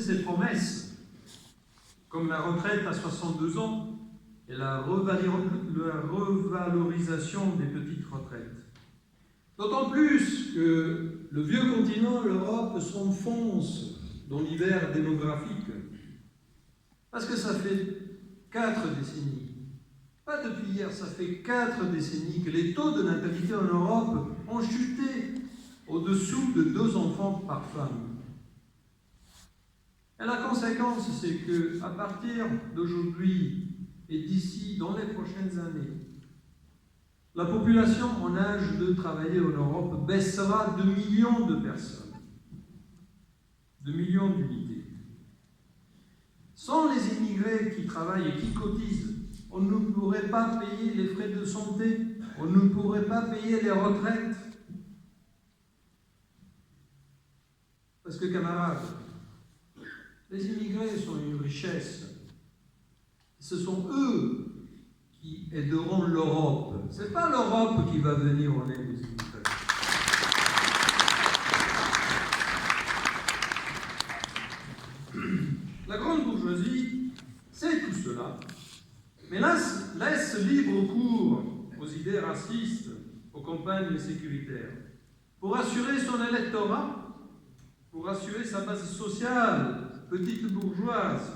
ses promesses, comme la retraite à 62 ans et la revalorisation des petites retraites. D'autant plus que le vieux continent, l'Europe, s'enfonce dans l'hiver démographique. Parce que ça fait 4 décennies, pas depuis hier, ça fait 4 décennies que les taux de natalité en Europe ont chuté au-dessous de 2 enfants par femme. Et la conséquence, c'est qu'à partir d'aujourd'hui et d'ici, dans les prochaines années, la population en âge de travailler en Europe baissera de millions de personnes, de millions d'unités. Sans les immigrés qui travaillent et qui cotisent, on ne pourrait pas payer les frais de santé, on ne pourrait pas payer les retraites. Parce que, camarades, les immigrés sont une richesse. Ce sont eux qui aideront l'Europe. Ce n'est pas l'Europe qui va venir en aide aux immigrés. La grande bourgeoisie sait tout cela, mais laisse libre cours aux idées racistes, aux campagnes sécuritaires, pour assurer son électorat, pour assurer sa base sociale, petite bourgeoise,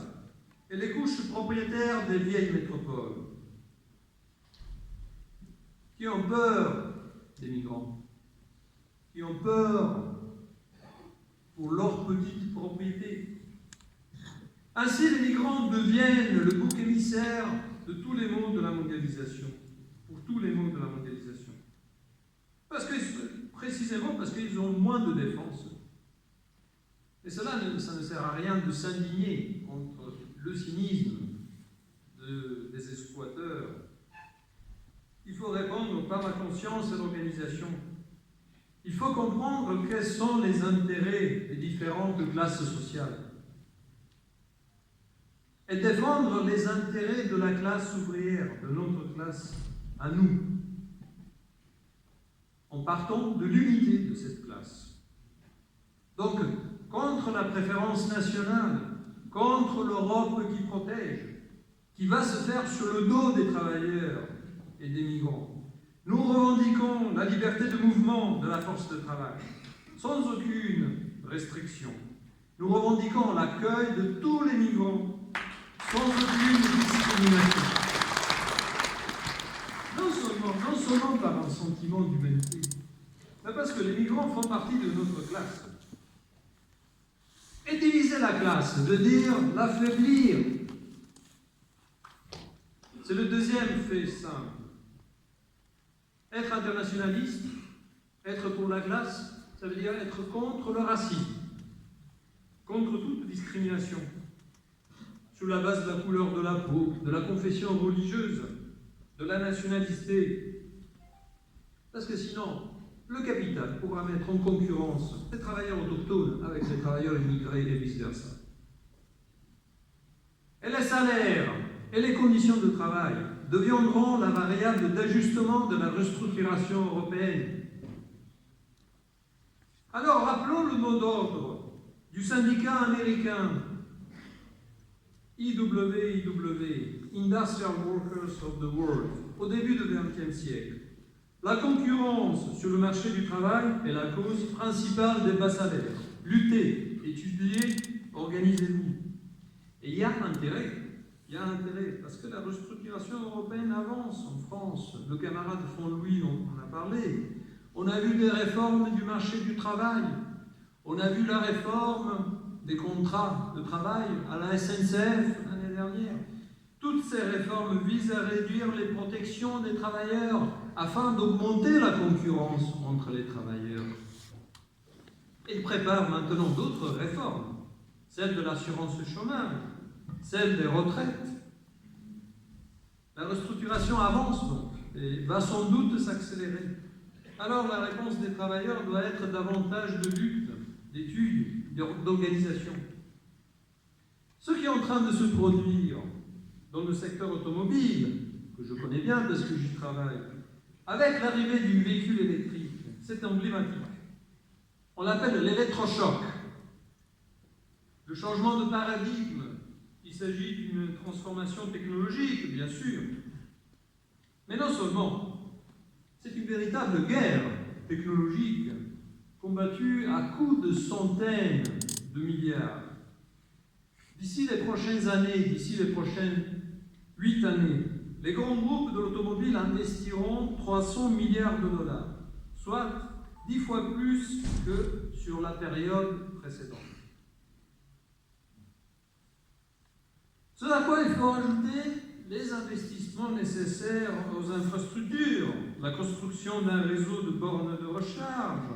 et les couches propriétaires des vieilles métropoles, qui ont peur des migrants, qui ont peur pour leurs petites propriétés. Ainsi, les migrants deviennent le bouc émissaire de tous les maux de la mondialisation, pour tous les maux de la mondialisation. Précisément parce qu'ils ont moins de défense. Et ça ne sert à rien de s'indigner contre le cynisme des exploiteurs. Il faut répondre par la conscience et l'organisation. Il faut comprendre quels sont les intérêts des différentes classes sociales et défendre les intérêts de la classe ouvrière, de notre classe à nous, en partant de l'unité de cette classe. Donc, contre la préférence nationale, contre l'Europe qui protège, qui va se faire sur le dos des travailleurs et des migrants. Nous revendiquons la liberté de mouvement de la force de travail, sans aucune restriction. Nous revendiquons l'accueil de tous les migrants, sans aucune discrimination. Non seulement par un sentiment d'humanité, mais parce que les migrants font partie de notre classe. Et diviser la classe, de dire l'affaiblir, c'est le deuxième fait simple. Être internationaliste, être pour la classe, ça veut dire être contre le racisme, contre toute discrimination, sur la base de la couleur de la peau, de la confession religieuse, de la nationalité. Parce que sinon, le capital pourra mettre en concurrence les travailleurs autochtones avec les travailleurs immigrés et vice-versa. Et les salaires et les conditions de travail deviendront la variable d'ajustement de la restructuration européenne. Alors, rappelons le mot d'ordre du syndicat américain IWW, Industrial Workers of the World, au début du XXe siècle. La concurrence sur le marché du travail est la cause principale des bas salaires. Luttez, étudiez, organisez-vous. Et il y a intérêt, parce que la restructuration européenne avance en France. Le camarade Font-Louis en a parlé. On a vu des réformes du marché du travail. On a vu la réforme des contrats de travail à la SNCF l'année dernière. Toutes ces réformes visent à réduire les protections des travailleurs afin d'augmenter la concurrence entre les travailleurs. Ils préparent maintenant d'autres réformes, celle de l'assurance chômage, celle des retraites. La restructuration avance donc et va sans doute s'accélérer. Alors la réponse des travailleurs doit être davantage de lutte, d'études, d'organisation. Ce qui est en train de se produire dans le secteur automobile, que je connais bien parce que j'y travaille, avec l'arrivée du véhicule électrique, c'est emblématique. On l'appelle l'électrochoc. Le changement de paradigme, il s'agit d'une transformation technologique, bien sûr. Mais non seulement, c'est une véritable guerre technologique combattue à coups de centaines de milliards. D'ici les prochaines années, d'ici les prochaines 8 années, les grands groupes de l'automobile investiront 300 milliards de dollars, soit 10 fois plus que sur la période précédente. Ce à quoi il faut ajouter les investissements nécessaires aux infrastructures, la construction d'un réseau de bornes de recharge,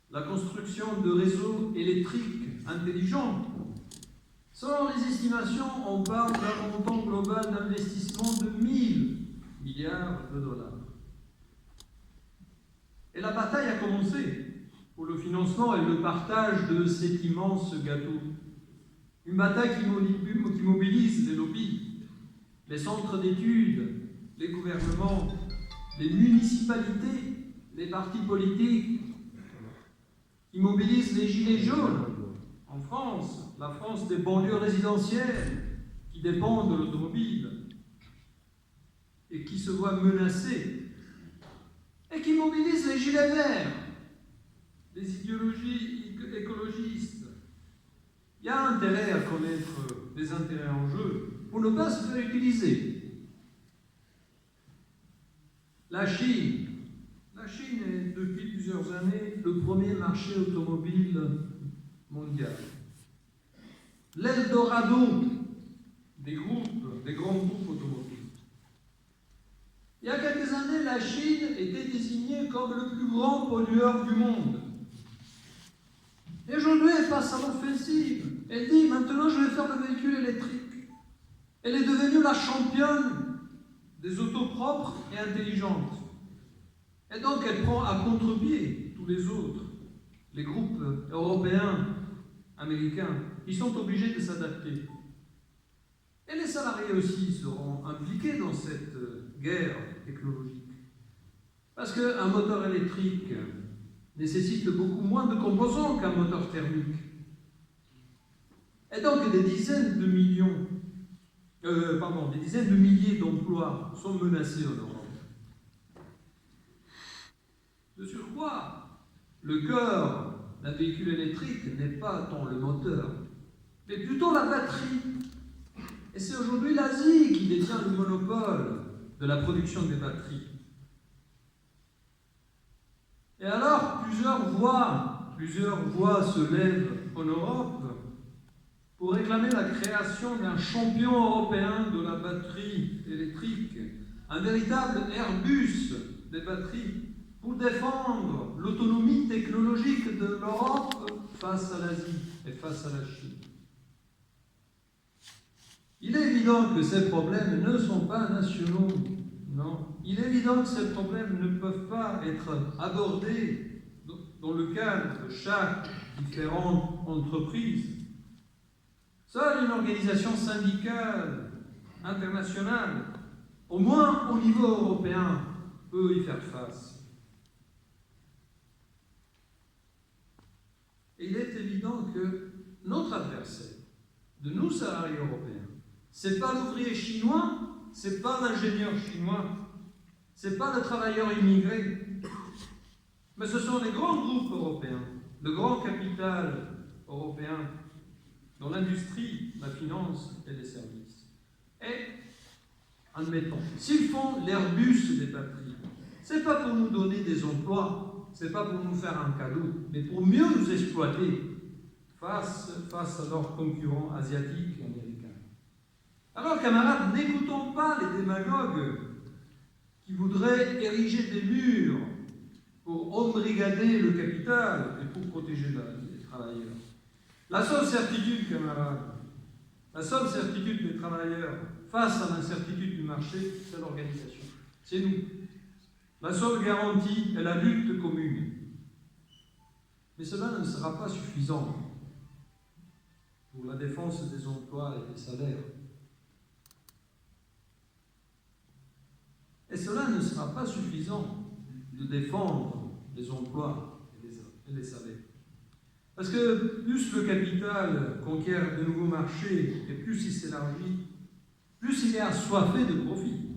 la construction de réseaux électriques intelligents. Selon les estimations, on parle d'un montant global d'investissement de 1000 milliards de dollars. Et la bataille a commencé pour le financement et le partage de cet immense gâteau. Une bataille qui mobilise les lobbies, les centres d'études, les gouvernements, les municipalités, les partis politiques, qui mobilise les gilets jaunes en France, la France des banlieues résidentielles qui dépendent de l'automobile et qui se voient menacées, et qui mobilise les gilets verts, les idéologies écologistes. Il y a intérêt à connaître les intérêts en jeu pour ne pas se faire utiliser. La Chine est depuis plusieurs années le premier marché automobile mondial. L'Eldorado des grands groupes automobiles. Il y a quelques années, la Chine était désignée comme le plus grand pollueur du monde. Et aujourd'hui, elle passe à l'offensive. Elle dit, maintenant, je vais faire le véhicule électrique. Elle est devenue la championne des autos propres et intelligentes. Et donc, elle prend à contre-pied tous les autres, les groupes européens, américains, qui sont obligés de s'adapter. Et les salariés aussi seront impliqués dans cette guerre technologique. Parce qu'un moteur électrique nécessite beaucoup moins de composants qu'un moteur thermique. Et donc des dizaines de milliers d'emplois sont menacés en Europe. De surcroît, le cœur d'un véhicule électrique n'est pas tant le moteur, mais plutôt la batterie. Et c'est aujourd'hui l'Asie qui détient le monopole de la production des batteries. Et alors, plusieurs voix se lèvent en Europe pour réclamer la création d'un champion européen de la batterie électrique, un véritable Airbus des batteries, pour défendre l'autonomie technologique de l'Europe face à l'Asie et face à la Chine. Il est évident que ces problèmes ne sont pas nationaux, non. Il est évident que ces problèmes ne peuvent pas être abordés dans le cadre de chaque différente entreprise. Seule une organisation syndicale internationale, au moins au niveau européen, peut y faire face. Et il est évident que notre adversaire, de nous salariés européens, ce n'est pas l'ouvrier chinois, ce n'est pas l'ingénieur chinois, ce n'est pas le travailleur immigré, mais ce sont les grands groupes européens, le grand capital européen dans l'industrie, la finance et les services. Et, admettons, s'ils font l'Airbus des batteries, ce n'est pas pour nous donner des emplois, ce n'est pas pour nous faire un cadeau, mais pour mieux nous exploiter face à leurs concurrents asiatiques et américains. Alors, camarades, n'écoutons pas les démagogues qui voudraient ériger des murs pour embrigader le capital et pour protéger les travailleurs. La seule certitude, camarades, la seule certitude des travailleurs face à l'incertitude du marché, c'est l'organisation. C'est nous. La seule garantie est la lutte commune. Mais cela ne sera pas suffisant pour la défense des emplois et des salaires. Et cela ne sera pas suffisant de défendre les emplois et les salaires. Parce que plus le capital conquiert de nouveaux marchés et plus il s'élargit, plus il est assoiffé de profit,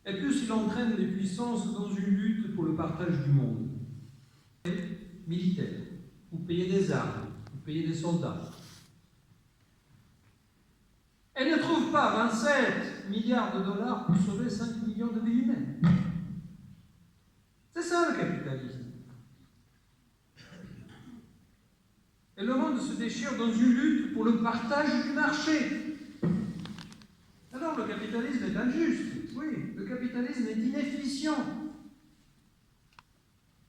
et plus il entraîne les puissances dans une lutte pour le partage du monde. Militaire, ou payer des armes, ou payer des soldats. Elle ne trouve pas 27 milliards de dollars pour sauver 5 millions de vies humaines. C'est ça le capitalisme. Et le monde se déchire dans une lutte pour le partage du marché. Alors le capitalisme est injuste, oui, le capitalisme est inefficient.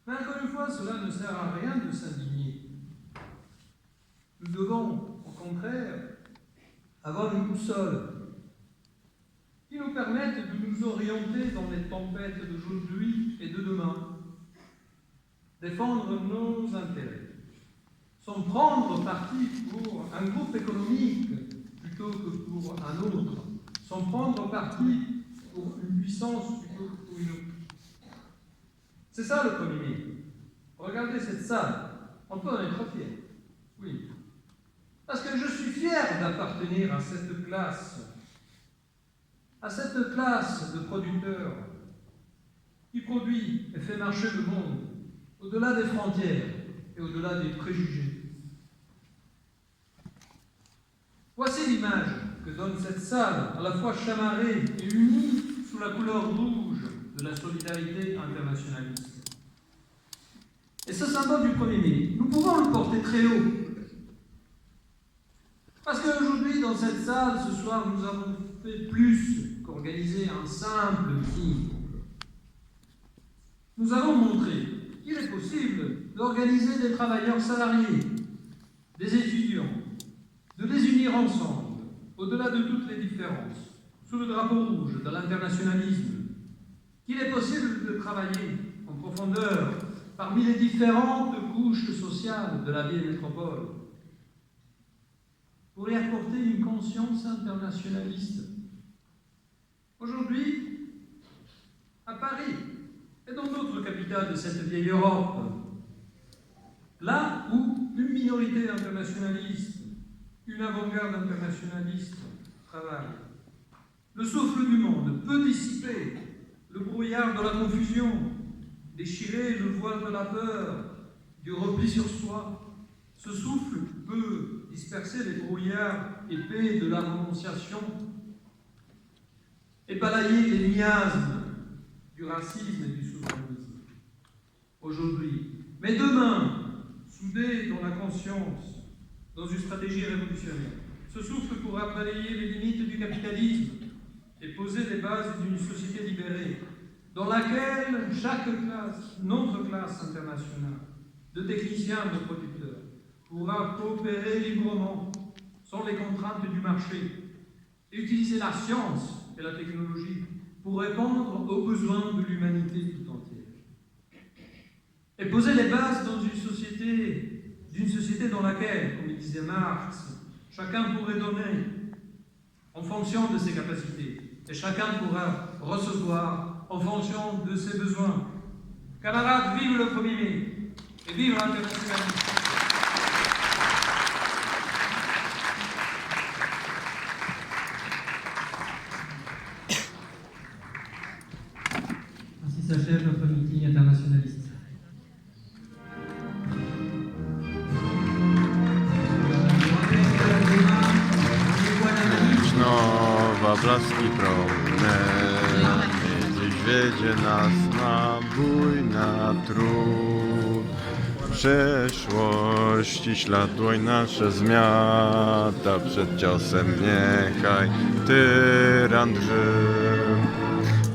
Mais encore une fois, cela ne sert à rien de s'indigner. Nous devons, au contraire, avoir une boussole qui nous permette de nous orienter dans les tempêtes d'aujourd'hui et de demain, défendre nos intérêts, sans prendre parti pour un groupe économique plutôt que pour un autre, sans prendre parti pour une puissance plutôt que pour une autre. C'est ça le premier. Regardez cette salle, on peut en être fier. Oui. Parce que je suis fier d'appartenir à cette classe de producteurs qui produit et fait marcher le monde au-delà des frontières et au-delà des préjugés. Voici l'image que donne cette salle, à la fois chamarrée et unie sous la couleur rouge de la solidarité internationaliste. Et ce symbole du 1er mai, nous pouvons le porter très haut. Parce qu'aujourd'hui, dans cette salle, ce soir, nous avons fait plus qu'organiser un simple meeting. Nous avons montré qu'il est possible d'organiser des travailleurs salariés, des étudiants, de les unir ensemble, au-delà de toutes les différences, sous le drapeau rouge de l'internationalisme, qu'il est possible de travailler en profondeur parmi les différentes couches sociales de la vieille métropole, pour y apporter une conscience internationaliste. Aujourd'hui, à Paris et dans d'autres capitales de cette vieille Europe, là où une minorité internationaliste, une avant-garde internationaliste travaille, le souffle du monde peut dissiper le brouillard de la confusion, déchirer le voile de la peur, du repli sur soi. Ce souffle peut disperser les brouillards épais de la renonciation et balayer les miasmes du racisme et du souverainisme. Aujourd'hui, mais demain, soudés dans la conscience, dans une stratégie révolutionnaire, ce souffle pourra balayer les limites du capitalisme et poser les bases d'une société libérée, dans laquelle chaque classe, notre classe internationale, de techniciens, de producteurs, pourra coopérer librement, sans les contraintes du marché, et utiliser la science et la technologie pour répondre aux besoins de l'humanité tout entière. Et poser les bases d'une société dans laquelle, comme il disait Marx, chacun pourrait donner en fonction de ses capacités, et chacun pourra recevoir en fonction de ses besoins. Camarades, vive le 1er mai et vive l'internationalisme. Ainsi s'achève notre meeting internationaliste. Nowa blaski promienie, gdzieś wiedzie nas na bój, na trud. W przeszłości ślad dłoń nasze zmiata, przed ciosem niechaj tyran drży.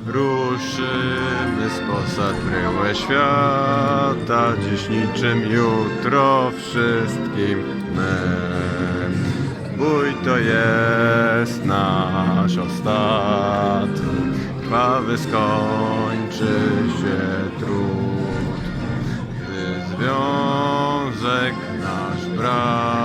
Ruszymy z posad bryłę świata, dziś niczym jutro wszystkim mym. Bój to jest nasz ostatni, krwawy skończy się trud. Gdy związek nasz brak